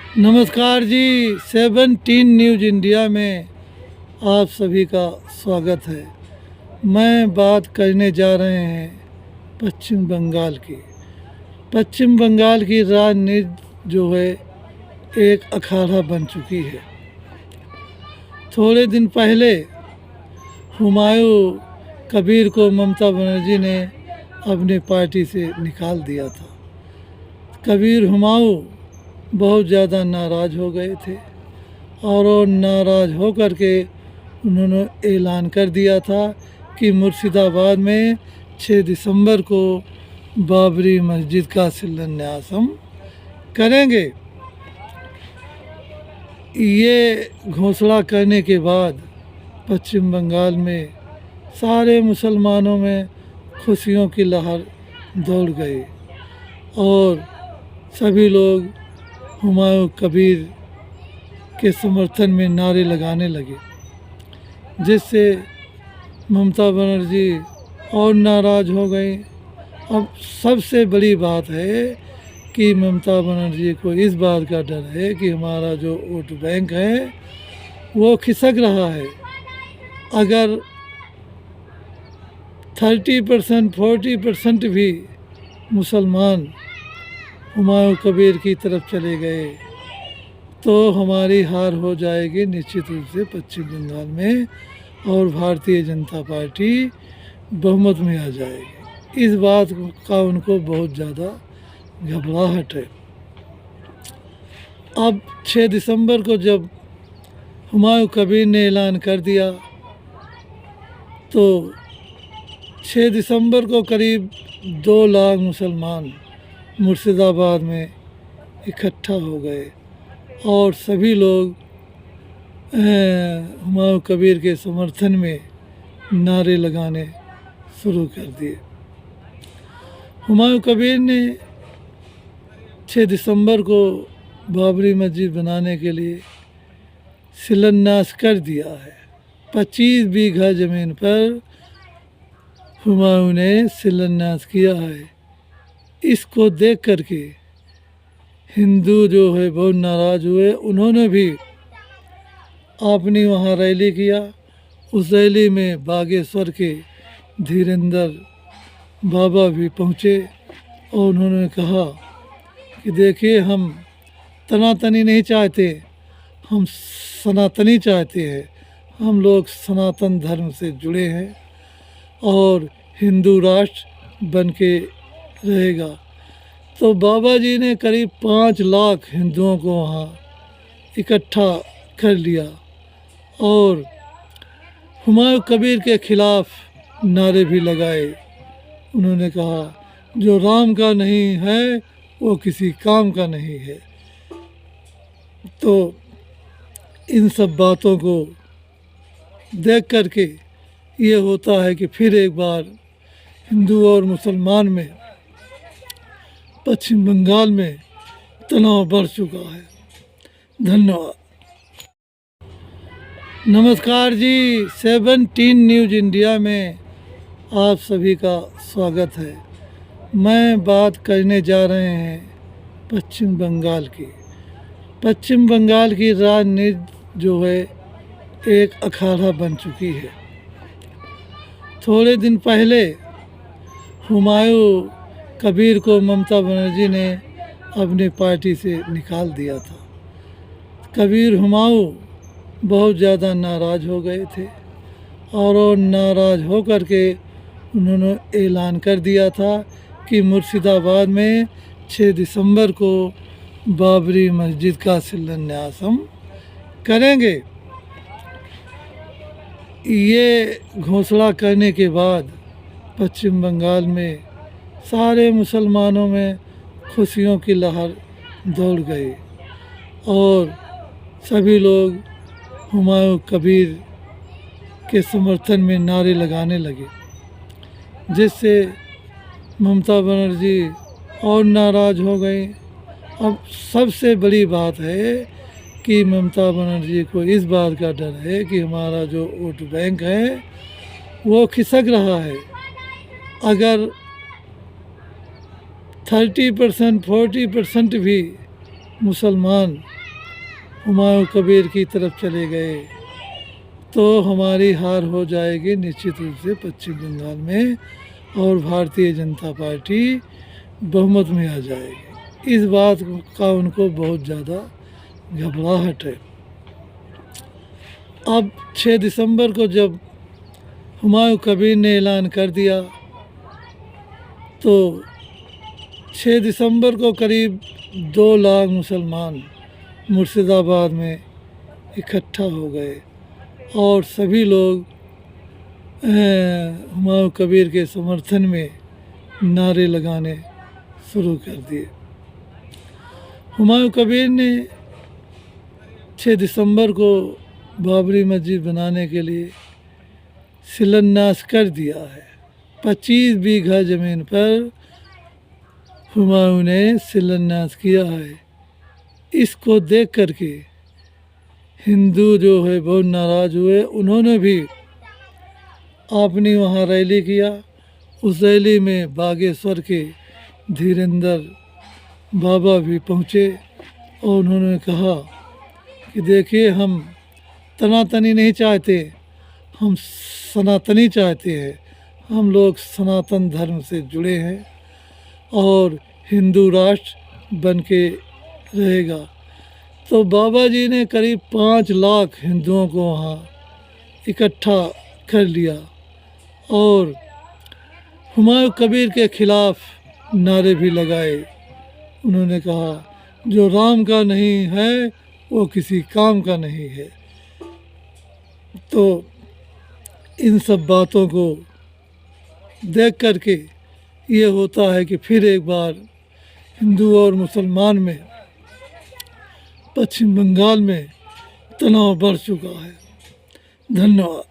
नमस्कार जी। 17 news India में आप सभी का स्वागत है। मैं बात करने जा रहे हैं पश्चिम बंगाल की। पश्चिम बंगाल की राजनीति जो है एक अखाड़ा बन चुकी है। थोड़े दिन पहले हुमायूं कबीर को ममता बनर्जी ने अपनी पार्टी से निकाल दिया था। कबीर हुमायूं बहुत ज़्यादा नाराज़ हो गए थे और वो नाराज़ हो कर के उन्होंने ऐलान कर दिया था कि मुर्शिदाबाद में 6 दिसंबर को बाबरी मस्जिद का शिलान्यास हम करेंगे। ये घोषणा करने के बाद पश्चिम बंगाल में सारे मुसलमानों में खुशियों की लहर दौड़ गई और सभी लोग हुमायूं कबीर के समर्थन में नारे लगाने लगे, जिससे ममता बनर्जी और नाराज़ हो गई। अब सबसे बड़ी बात है कि ममता बनर्जी को इस बात का डर है कि हमारा जो वोट बैंक है वो खिसक रहा है। अगर 30% 40% भी मुसलमान हुमायूं कबीर की तरफ चले गए तो हमारी हार हो जाएगी निश्चित रूप से पश्चिम बंगाल में और भारतीय जनता पार्टी बहुमत में आ जाएगी। इस बात का उनको बहुत ज़्यादा घबराहट है। अब 6 दिसंबर को जब हुमायूं कबीर ने ऐलान कर दिया तो 6 दिसंबर को करीब 2 लाख मुसलमान मुर्शिदाबाद में इकट्ठा हो गए और सभी लोग हुमायूं कबीर के समर्थन में नारे लगाने शुरू कर दिए। हुमायूं कबीर ने 6 दिसंबर को बाबरी मस्जिद बनाने के लिए शिलान्यास कर दिया है। 25 बीघा ज़मीन पर हुमायूं ने शिलान्यास किया है। इसको देख करके हिंदू जो है बहुत नाराज़ हुए। उन्होंने भी अपनी वहाँ रैली किया। उस रैली में बागेश्वर के धीरेंद्र बाबा भी पहुँचे और उन्होंने कहा कि देखिए, हम तनातनी नहीं चाहते, हम सनातनी चाहते हैं। हम लोग सनातन धर्म से जुड़े हैं और हिंदू राष्ट्र बन के रहेगा। तो बाबा जी ने करीब 5 लाख हिंदुओं को वहाँ इकट्ठा कर लिया और हुमायूं कबीर के खिलाफ नारे भी लगाए। उन्होंने कहा, जो राम का नहीं है वो किसी काम का नहीं है। तो इन सब बातों को देख कर के ये होता है कि फिर एक बार हिंदू और मुसलमान में पश्चिम बंगाल में तनाव बढ़ चुका है। धन्यवाद। नमस्कार जी। 17 न्यूज़ इंडिया में आप सभी का स्वागत है। मैं बात करने जा रहे हैं पश्चिम बंगाल की। पश्चिम बंगाल की राजनीति जो है एक अखाड़ा बन चुकी है। थोड़े दिन पहले हुमायूं कबीर को ममता बनर्जी ने अपनी पार्टी से निकाल दिया था। कबीर हुमायूं बहुत ज़्यादा नाराज़ हो गए थे और वो नाराज़ हो कर के उन्होंने ऐलान कर दिया था कि मुर्शिदाबाद में 6 दिसंबर को बाबरी मस्जिद का शिलान्यास हम करेंगे। ये घोषणा करने के बाद पश्चिम बंगाल में सारे मुसलमानों में खुशियों की लहर दौड़ गई और सभी लोग हुमायूं कबीर के समर्थन में नारे लगाने लगे, जिससे ममता बनर्जी और नाराज़ हो गई। अब सबसे बड़ी बात है कि ममता बनर्जी को इस बात का डर है कि हमारा जो वोट बैंक है वो खिसक रहा है। अगर 30% 40% भी मुसलमान हुमायूं कबीर की तरफ चले गए तो हमारी हार हो जाएगी निश्चित रूप से पश्चिम बंगाल में और भारतीय जनता पार्टी बहुमत में आ जाएगी। इस बात का उनको बहुत ज़्यादा घबराहट है। अब 6 दिसंबर को जब हुमायूं कबीर ने ऐलान कर दिया तो 6 दिसंबर को करीब 2 लाख मुसलमान मुर्शिदाबाद में इकट्ठा हो गए और सभी लोग हुमायूं कबीर के समर्थन में नारे लगाने शुरू कर दिए। हुमायूं कबीर ने 6 दिसंबर को बाबरी मस्जिद बनाने के लिए शिलान्यास कर दिया है। 25 बीघा ज़मीन पर हुमायूं ने शिलान्यास किया है। इसको देख करके हिंदू जो है बहुत नाराज़ हुए। उन्होंने भी अपनी वहाँ रैली किया। उस रैली में बागेश्वर के धीरेंद्र बाबा भी पहुँचे और उन्होंने कहा कि देखिए, हम तनातनी नहीं चाहते, हम सनातनी चाहते हैं। हम लोग सनातन धर्म से जुड़े हैं और हिंदू राष्ट्र बन के रहेगा। तो बाबा जी ने करीब 5 लाख हिंदुओं को वहाँ इकट्ठा कर लिया और हुमायूं कबीर के खिलाफ नारे भी लगाए। उन्होंने कहा, जो राम का नहीं है वो किसी काम का नहीं है। तो इन सब बातों को देख कर के ये होता है कि फिर एक बार हिंदू और मुसलमान में पश्चिम बंगाल में तनाव बढ़ चुका है। धन्यवाद।